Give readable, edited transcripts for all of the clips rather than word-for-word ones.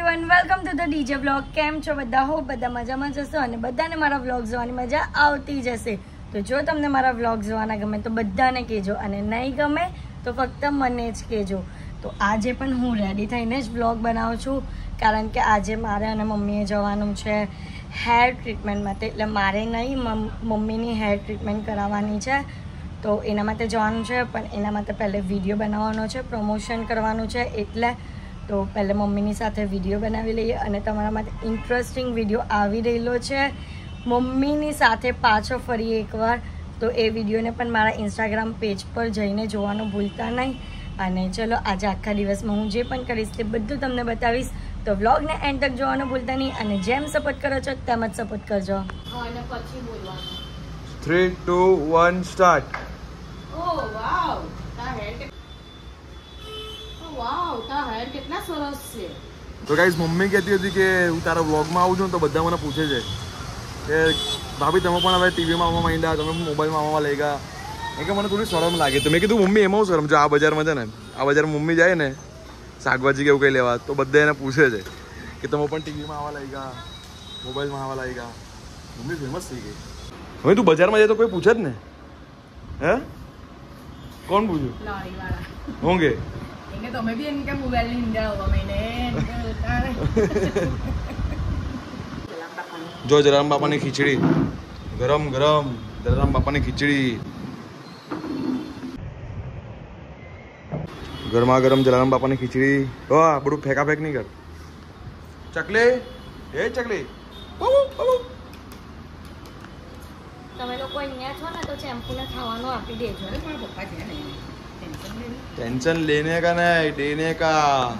Everyone, welcome to the DJ blog. કેમ છો બધા? હો બધા મજામાં જશો અને બધાને મારા વ્લોગ જોવાની મજા આવતી જશે. તો જો તમને મારા વ્લોગ જોવાના ગમે તો બધાને કહેજો, અને નહીં ગમે તો ફક્ત મને જ કહેજો. તો આજે પણ હું રેડી થઈને જ વ્લોગ બનાવું છું, કારણ કે આજે મારે અને મમ્મીએ જવાનું છે હેર ટ્રીટમેન્ટ માટે. એટલે મારે નહીં, મમ્મીની હેર ટ્રીટમેન્ટ કરાવવાની છે. તો એના માટે જવાનું છે, પણ એના માટે પહેલે વિડીયો બનાવવાનો છે, પ્રમોશન કરવાનું છે. એટલે તો પહેલે મમ્મીની સાથે વિડીયો બનાવી લઈએ, અને તમારા માટે ઇન્ટરેસ્ટિંગ વિડીયો આવી રહેલો છે મમ્મીની સાથે પાછો ફરી એકવાર. તો એ વિડીયોને પણ મારા ઇન્સ્ટાગ્રામ પેજ પર જઈને જોવાનું ભૂલતા નહીં. અને ચલો આજે આખા દિવસમાં હું જે પણ કરીશ તે બધું તમને બતાવીશ. તો વ્લોગને એન્ડ તક જોવાનું ભૂલતા નહીં, અને જેમ સપોર્ટ કરો છો તેમ જ સપોર્ટ કરજો. અને પછી બોલવાનું 3, 2, 1 સ્ટાર્ટ. ઓ વાવ, વાવ, તા હેર કેટલા સરસ છે. તો ગાઈસ, મમ્મી કહેતી હતી કે હું તારા વ્લોગમાં આવું છું તો બધા મને પૂછે છે કે ભાભી તમે પણ હવે ટીવીમાં આવવા માંડ્યા, તમે પણ મોબાઈલમાં આવવા લઈ ગયા. એ કે મને થોડી શરમ લાગે. તો મેં કીધું મમ્મી એમાં શરમ છે, આ બજારમાં છે ને, આ બજારમાં મમ્મી જાય ને શાકભાજી કે એવું કંઈ લેવા, તો બધા એને પૂછે છે કે તમે પણ ટીવીમાં આવવા લઈ ગયા, મોબાઈલમાં આવવા લઈ ગયા. મમ્મી ફેમસ થઈ ગઈ. હવે તું બજારમાં જાય તો કોઈ પૂછે જ ને. હે કોણ પૂછ્યું? હું કે તમે બી એમ કે મોબાઈલ ની અંદર આવવા મહિને જો જલારામ બાપાની ખીચડી, ગરમ ગરમ જલારામ બાપાની ખીચડી, ગરમા ગરમ જલારામ બાપાની ખીચડી. તો આપણું ફેંકા ફેંક નહીં કર. ચકલી, એ ચકલી, તમે લોકો અહીંયા છો ને તો શેમ્પૂને ખાવાનું આપી દેજો. ટેન્શન લેને કા નહીં, દેને કા.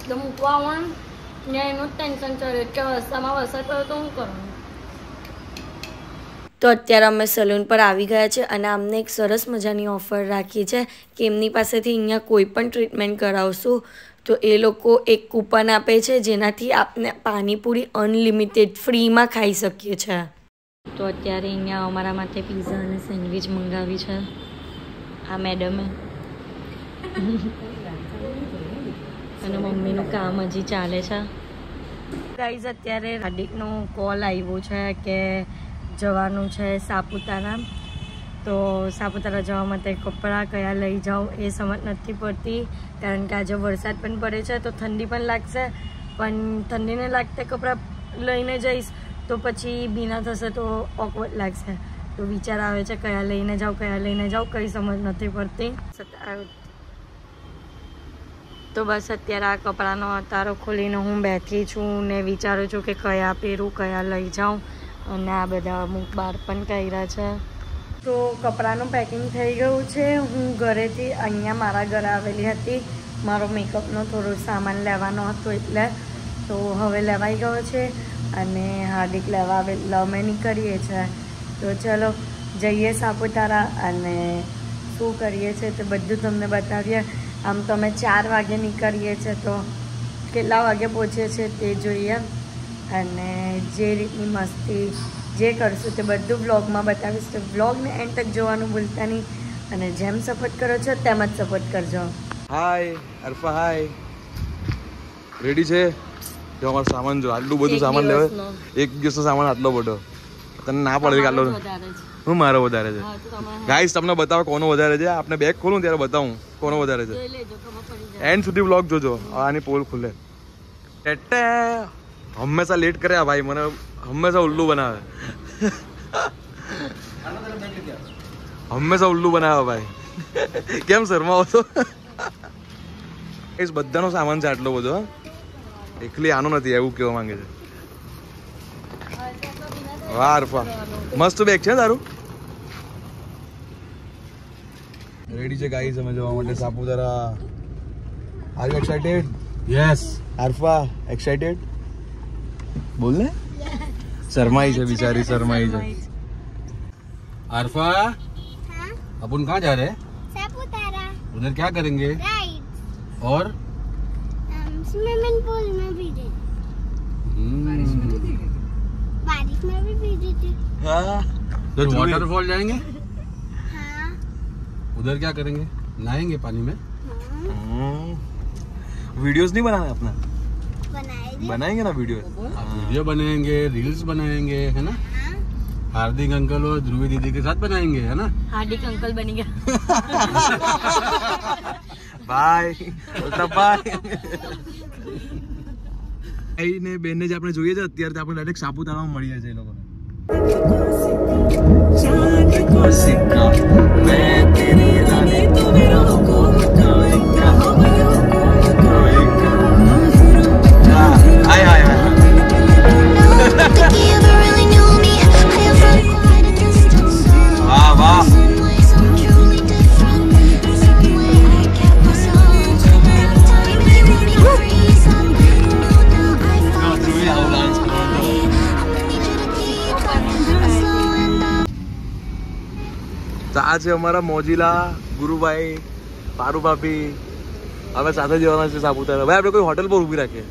તો મૂકવા આવવાનું ને એનું જ ટેન્શન ચડે કે વરસાદમાં વરસાદ પડ્યો તો શું કરવાનું. તો અત્યારે અમે સલૂન પર આવી ગયા છે, અને અમને એક સરસ મજાની ઓફર રાખી છે કે એમની પાસેથી અહીંયા કોઈ પણ ટ્રીટમેન્ટ કરાવશું તો એ લોકો એક કૂપન આપે છે, જેનાથી આપને પાણીપુરી અનલિમિટેડ ફ્રીમાં ખાઈ શકીએ છીએ. તો અત્યારે અહીંયા અમારા માટે પીઝા અને સેન્ડવિચ મંગાવી છે આ મેડમે, અને મમ્મીનું કામ હજી ચાલે છે. ગાઈઝ, અત્યારે હાર્દિકનો કોલ આવ્યો છે કે જવાનું છે સાપુતારા. તો સાપુતારા જવા માટે કપડાં કયા લઈ જાઉં એ સમજ નથી પડતી, કારણ કે આજે વરસાદ પણ પડે છે તો ઠંડી પણ લાગશે. પણ ઠંડીને લાગતા કપડાં લઈને જઈશ તો પછી ભીના થશે તો ઓકવર્ડ લાગશે. તો વિચાર આવે છે કયા લઈને જાઉં, કંઈ સમજ નથી પડતી. તો બસ અત્યારે આ કપડાનો અતારો ખોલીને હું બેઠી છું ને વિચારું છું કે કયા પહેરું, કયા લઈ જાઉં. અને આ બધા અમુક બહાર પણ કર્યા છે. તો કપડાનું પેકિંગ થઈ ગયું છે. હું ઘરેથી અહીંયા મારા ઘરે આવેલી હતી, મારો મેકઅપનો થોડો સામાન લેવાનો હતો, એટલે તો હવે લેવાઈ ગયો છે. અને હાર્દિક લેવા અમે નીકળીએ છીએ. તો ચલો જઈએ સાપુતારા, અને શું કરીએ છીએ તે બધું તમને બતાવીએ. આમ તો અમે 4 વાગે નીકળીએ છીએ, તો કેટલા વાગે પહોંચીએ છીએ તે જોઈએ. અને જે રીતની મસ્તી જે કરશું તે બધું બ્લોગમાં બતાવીશ. તો બ્લોગને એન્ડ તક જોવાનું ભૂલતા નહીં, અને જેમ સપોર્ટ કરો છો તેમ જ સપોર્ટ કરજો. હાય અર્ફા, હાય. રેડી છે? જો અમારો સામાન જો, આટલું બધું સામાન લેવા, એક દિવસનો સામાન આટલો બધો. તને ના પડે કે આટલો હું મારો વધારે છે. ગાઈસ, તમને બતાવો કોનો વધારે છે. આપણે બેગ ખોલું ત્યારે બતાવું કોનો વધારે છે. એન્ડ સુધી વ્લોગ જોજો. આની પોલ ખુલે. ટેટે હંમેશા લેટ કરે આ ભાઈ, મને હંમેશા ઉલ્લુ બનાવે. હંમેશા ઉલ્લુ બનાવે ભાઈ. કેમ શરમાવો છો? એ બધાનો સામાન છે આટલો બધો, એકલી આનો નથી એવું કહેવા માંગે છે. વાહ અર્ફા, મસ્ત બેગ છે તારું. રેડી છે ગાઈસ અમે જવા માટે Saputara. Are you excited? Yes. Arfa excited? બોલ ને. शर्माई से बेचारी, शर्माई से. आरफा, अपन कहाँ जा रहे हैं? सापुतारा. उधर क्या करेंगे? राइड. और स्विमिंग पूल में भीगे. बारिश में भी भीगे थे. हाँ. उधर वाटरफॉल जाएंगे? हाँ. उधर क्या करेंगे? नहाएंगे पानी में? वीडियोस नहीं बनाना अपना? बनाएगी। बनाएंगे ना वीडियो। आप वीडियो बनाएंगे, रील्स बनाएंगे, है ना? हाँ। हार्दिक अंकल और ध्रुवी दीदी के साथ बनाएंगे, है ना? हार्दिक अंकल बनी गया। બાય બાય ને બેન ને જે આપણે જોઈએ છે અત્યારે આપણે ડાયરેક્ટ સાપુતારામાં મળીએ છીએ એ લોકોને હાય હાય હાય વાહ વાહ તો આ છે અમારા મોજીલા ગુરુભાઈ પારુ ભાભી હવે સાથે જવાના છે સાપુતારા ભાઈ આપણે કોઈ હોટલ પર ઊભી રાખીએ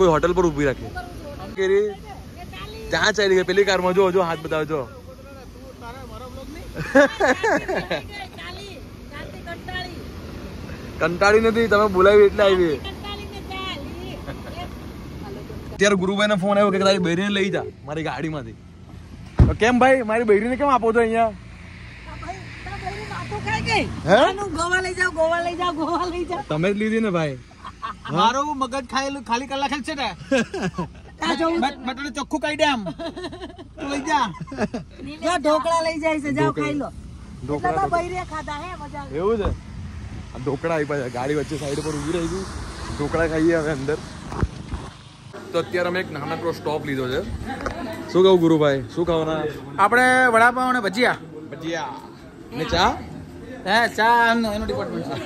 કોઈ હોટલ પર ઊભી રાખીએ ત્યાં ચાલી ગઈ પેલી કારમાં જો જો હાથ બતાવજો કંટાળી નથી તમે બોલાવી એટલે આવી અત્યારે ગુરુભાઈ ફોન આવ્યો કે તારી બહેરીને લઈ જા મારી ગાડીમાંથી કેમ ભાઈ મારી બહેરીને કેમ આપો છો અહીંયા તમે જ લીધી ને ભાઈ મારું મગજ ખાયેલું ખાલી કલાક છે ને મેં તને ચોખ્ખું કહી દે આમ તું લઈ જા ઢોકળા લઈ જાય છે જાઓ ખાઈ લો ઢોકળા બૈરે ખાધા હે મજા એવું છે ઢોકળા આવી પાછા ગાડી વચ્ચે સાઈડ પર ઊભી રહી ગયું ઢોકળા ખાઈએ હવે અંદર તો અત્યારે અમે એક નાનકડો સ્ટોપ લીધો છે શું કહું ગુરુભાઈ શું ખાવાના આપણે વડાપાવ અને ભજીયા ભજીયા ને ચા હે ચા એનો ડિપાર્ટમેન્ટ છે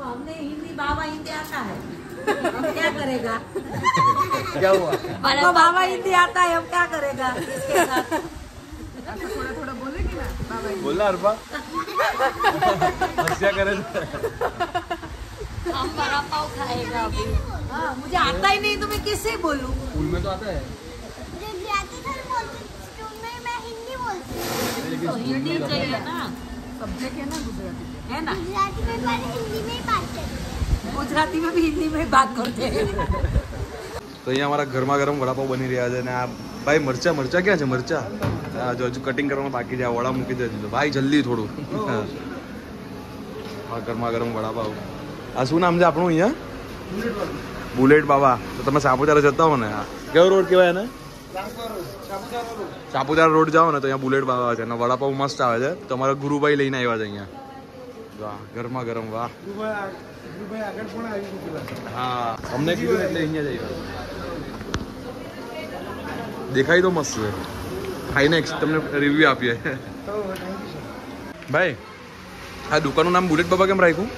हमने हिंदी बाबा हिंदी आता है हम क्या करेगा क्या हुआ तो बाबा हिंदी आता है हम क्या करेगा इसके साथ बोलना अरबा क्या करे हम बड़ा पाव खाएगा अभी हाँ मुझे आता ही नहीं तो मैं किससे बोलूं स्कूल में तो आता है गुजराती सर बोलते स्कूल में मैं हिंदी बोलती तो हिंदी चाहिए ना सब्जेक्ट है ना गुजराती है ना गुजराती में पर हिंदी में ही बात करते गुजराती में भी हिंदी में बात करते हैं તો અહીંયા અમારા ગરમા ગરમ વડાપાવ બની રહ્યા છે અને આ ભાઈ મરચા ક્યાં છે મરચા જો હજુ કટિંગ કરવાનું બાકી છે આ વડા મૂકી દેજો ભાઈ જલ્દી થોડું આ ગરમા ગરમ વડાપાવ આ શું નામ છે આપણું અહીંયા બુલેટ બાબા તો તમે સાપુતારા જતા હો ને કેવો રોડ કહેવાય ને સાપુતારા રોડ જાઓ ને તો અહીંયા બુલેટ બાબા છે અને વડાપાવ મસ્ત આવે છે તો અમારા ગુરુભાઈ લઈને આવ્યા છે અહીંયા વાહ ગરમા ગરમ વાહ હા અમને કીધું એટલે અહીંયા જ આવ્યા દેખાય તો મસ્ત છે ખાઈને તમને રિવ્યુ આપીએ ભાઈ આ દુકાનનું નામ બુલેટ બાબા કેમ રાખ્યું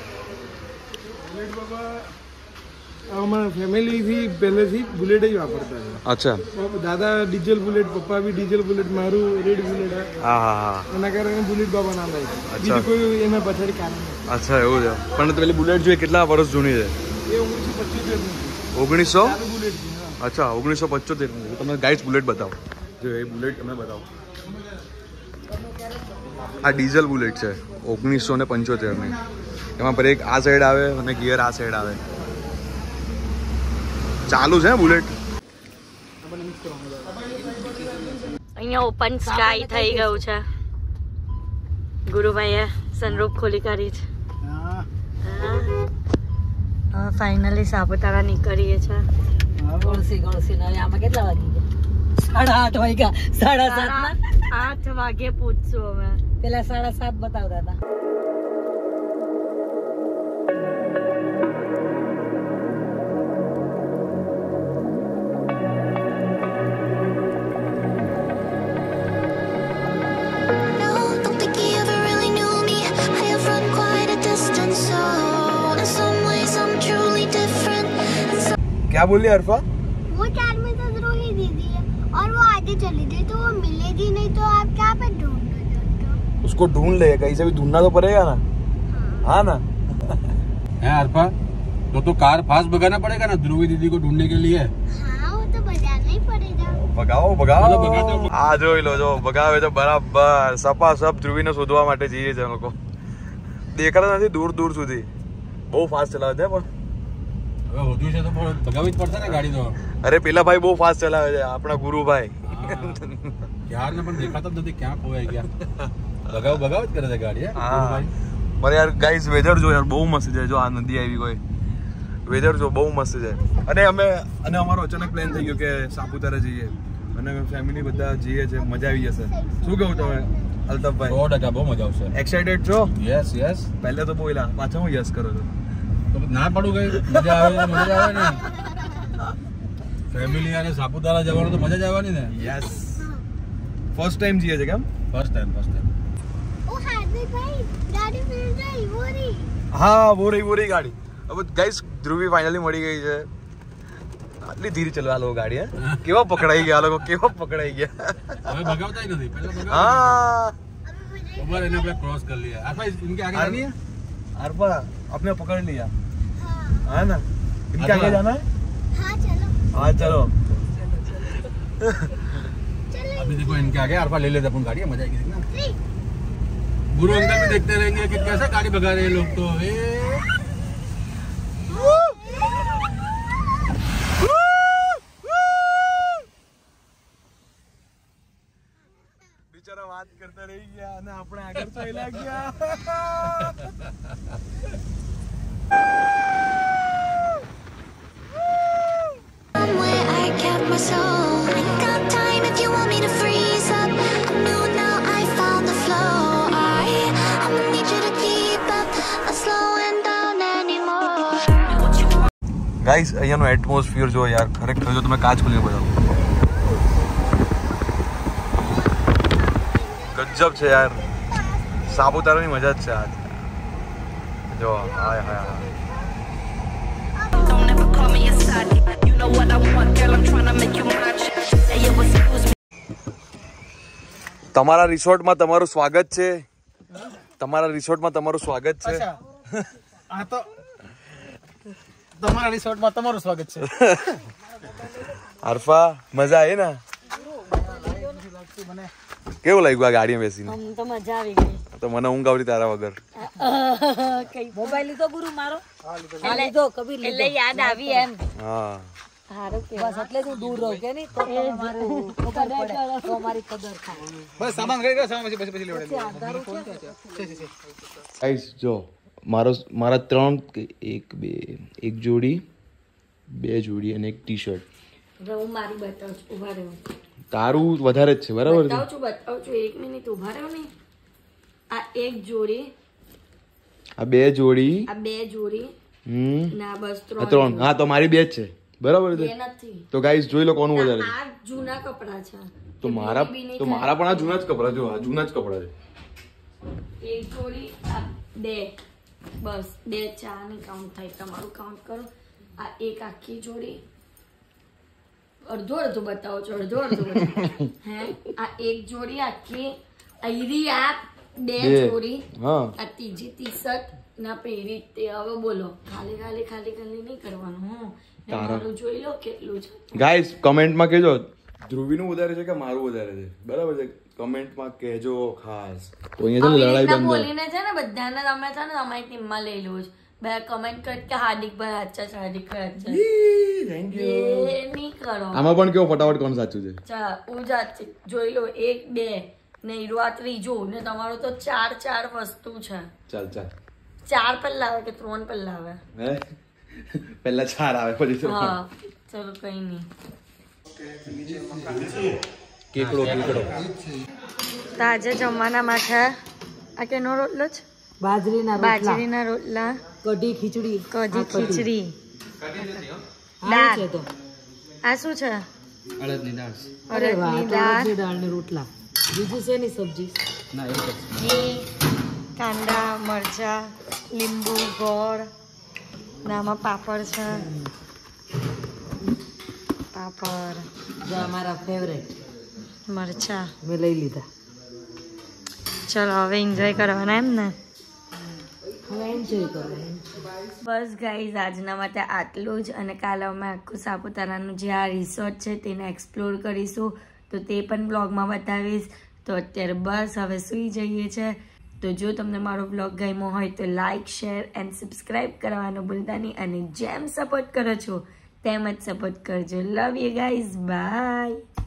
અમારા ફેમિલીથી પહેલેથી બુલેટ જ વાપરતા અચ્છા હતા દાદા ડીઝલ બુલેટ પપ્પા બી ડીઝલ બુલેટ મારું રેડ બુલેટ હા હા હા એના કારણે બુલેટ બાબા નામ રાખ્યું અચ્છા. બીજું કોઈ એના પાછળ કારણ નથી. અચ્છા એવું છે પણ તો પેલી બુલેટ જોઈએ કેટલા વર્ષ જૂની છે એ 1975 1900 બુલેટ છે હા. અચ્છા 1975 તમે ગાઈસ બુલેટ બતાવો જો એ બુલેટ તમે બતાવો આ ડીઝલ બુલેટ છે 1975 ની એમાં પર એક આ સાઈડ આવે અને ગિયર આ સાઈડ આવે ચાલુ છે બુલેટ અહીંયા ઓપન સ્કાય થઈ ગયું છે ગુરુભાઈએ સનરૂફ ખોલી કાઢી છે હા ફાઇનલી સાપુતારા નીકળીએ છે ગણસી આમાં કેટલા વાગી ગયા 8:30 વાગ્યા 7:30 8 વાગે પૂછશું અમે પેલા 7:30 બતાવતા હતા क्या बोली अरफा वो 4 में तो द्रोही दीदी है और वो आगे चली गई तो वो मिलेगी नहीं तो आप क्या पे ढूंढोगे उसको ढूंढ ले कहीं से भी ढूंढना तो पड़ेगा ना हाँ ना है अर्पा तो कार फास्ट भगाना पड़ेगा ना ध्रुवी दीदी को ढूंढने के लिए हाँ वो तो बजाना ही पड़ेगा ભગાવો ભગાવો આ જોઈ લો જો ભગાવે તો બરાબર સપા સપ ધ્રુવીને શોધવા માટે જઈએ છે લોકો દેખાતા નથી દૂર દૂર સુધી બહુ ફાસ્ટ ચલાવે છે પણ હવે હોતું છે તો ભગાવી જ પડશે ને ગાડી તો. અરે પેલા ભાઈ બહુ ફાસ્ટ ચલાવે છે, આપણા ગુરુભાઈ. યાર ને પણ દેખાતો જ નથી, ક્યાં ખોવાઈ ગયા. ભગાવ જ કરે છે ગાડી. હા પણ યાર ગાઈસ વેધર જો યાર બહુ મસ્ત છે. જો આ નદી આવી કોઈ વેધર જો બહુ મસ્ત છે. અને અમારો અચાનક પ્લાન થઈ ગયો કે સાપુતારા જઈએ અને ફેમિલી બધા જઈએ છે, મજા આવી જશે. શું કહું તમે અલ્તાફભાઈ? 100% બહુ મજા આવશે. એક્સાઇટેડ છો? Yes yes. પહેલા તો બોલ્યા, પાછા હું યસ કરો છો. તો ના પડું ગઈ, મજા આવે ને. ફેમિલી અને સાપુતારા જવાનું તો મજા જ આવવાની ને. યસ. ફર્સ્ટ ટાઈમ જઈએ છે કેમ? First time. ओ हार्दिक भाई गाड़ी मिल गई वो रही હા वो रही ગાડી. હવે ગાઈસ ધ્રુવી ફાઇનલી મળી ગઈ છે. આટલી ધીરે ચલવા લોકો ગાડી. હે કેવા પકડાઈ ગયા લોકો, કેવા પકડાઈ ગયા. હવે ભગાવતા જ નથી. પહેલા ભગાવતા. हाँ उबर એને આપણે ક્રોસ कर लिया. आरपा इनके आगे जानी है. अरबा आपने पकड़ लिया है ना? इनके आगे जाना है. हाँ चलो हाँ चलो. अभी देखो इनके आगे आरपा ले लेते अपन गाड़ी, मजा आएगी देखना. गुरु अंकल भी देखते रहेंगे कि कैसे गाड़ी भगा रहे हैं लोग. तो બિચારા વાત કરતા રહી ગયા અને આપણે આગળ ચાલ્યા ગયા. Where I kept my soul. Ain't got time if you want me to freeze up. I'm new now, I found the flow. I'ma need you to keep up. Not slowing down anymore. Guys અહીંયાનો atmosphere જો યાર ખરેખર જો તમે કાચ ખોલીને બતાવો. ગજબ છે યાર. સાપુતારાની મજા જ છે આજ. જો હાય હાય હાય. Don't ever call me a side. You know what I want, girl. I'm trying to make you mine. Hey, yo, excuse me. તમારા રિસોર્ટમાં તમારું સ્વાગત છે. તમારા રિસોર્ટમાં તમારું સ્વાગત છે. હા તો તમારા રિસોર્ટમાં તમારું સ્વાગત છે. આરફા મજા આવી ને? કેવું લાગ્યું આ ગાડીમાં બેસીને? આમ તો મજા આવી ગઈ. તો મને ઊંઘ આવતી તારા વગર. કઈ મોબાઈલ લીધો ગુરુ મારો? લીધો કબીર લીધો. એટલે યાદ આવી એમ. હા હારું કે બસ એટલે હું દૂર રહું કે નહીં તો મારું ખબર પડે તો મારી કદર થાય. બસ સામાન રેડી કરો, સામાન પછી લેવડે. ગાઈસ જો મારા 3 એક જોડી 2 જોડી અને એક ટી-શર્ટ. હું મારું બતાવું છું, ઉભા રહો. તારું વધારે જ છે બરાબર છે? બતાવું છું 1 મિનિટ ઉભા રહો ને. આ એક જોડી, આ 2 જોડી, આ 2 જોડી ના બસ 3. હા તો મારી 2 જ છે બરાબર છે. નથી તો ગાઈસ જોઈ લો કોનું વધારે છે. આ જૂના કપડા છે. તો મારા પણ આ જૂના જ કપડા. જો આ જૂના જ કપડા છે. એક જોડી આ 2 બસ 2 4 ની કાઉન્ટ થાય. તમારું કાઉન્ટ કરો. આ એક આખી જોડી અડધો બતાવો છો, અડધો હે. આ એક જોડી આખી આયરી, આ 2 જોડી, હા આ ત્રીજી ટી-શર્ટ ના પહેરી. તે હવે બોલો ખાલી નહીં કરવાનું. મારું જોઈ લો કેટલું છે. ગાઈસ કમેન્ટમાં કહેજો ધ્રુવીનું વધારે છે કે મારું વધારે છે બરાબર છે? કમેન્ટમાં કહેજો ખાસ. તો અહીંયા છે ને લડાઈ બંધ બોલીને છે ને બધાને તમે છે ને અમારી ટીમમાં લઈ લો છે. બે કમેન્ટ કર કે હાર્દિકભાઈ સાચા છે, હાર્દિકભાઈ સાચા છે. થેન્ક એ નહીં કરો. આમાં પણ કેવો ફટાફટ કોણ સાચું છે? ચા ઉજાત જોઈ લો 1 2 ને હીરો ત્રીજો ને તમારું તો 4 વસ્તુ છે. ચાલ 4 પહેલા આવે કે 3 પહેલા આવે? હે પહેલા 4 આવે પછી તો હા ચલો કઈ નહીં. કેકડો તો આજે જમવાનામાં છે આ કેનો રોટલો છે? બાજરીના રોટલા, કઢી ખીચડી, દાળ. આ શું છે? અડદની દાળ ને રોટલા. બીજું છે ની સબ્જી? ઘી, કાંદા, મરચા, લીંબુ, ગોળ. આમાં પાપડ છે. અમારા ફેવરેટ મરચા મેં લઈ લીધા. ચલો હવે એન્જોય કરવાના એમ ને? બસ ગાઈઝ આજના માટે આટલું જ. અને કાલે અમે આખું સાપુતારાનું જે આ રિસોર્ટ છે તેને એક્સપ્લોર કરીશું, તો તે પણ બ્લોગમાં બતાવીશ. તો અત્યારે બસ હવે સૂઈ જઈએ છે. તો જો તમને મારો વ્લોગ ગમ્યો હોય તો લાઇક શેર એન્ડ સબસ્ક્રાઈબ કરવાનું ભૂલતા નહીં અને જેમ સપોર્ટ કરો છો તેમ જ સપોર્ટ કરજો. Love you guys, by.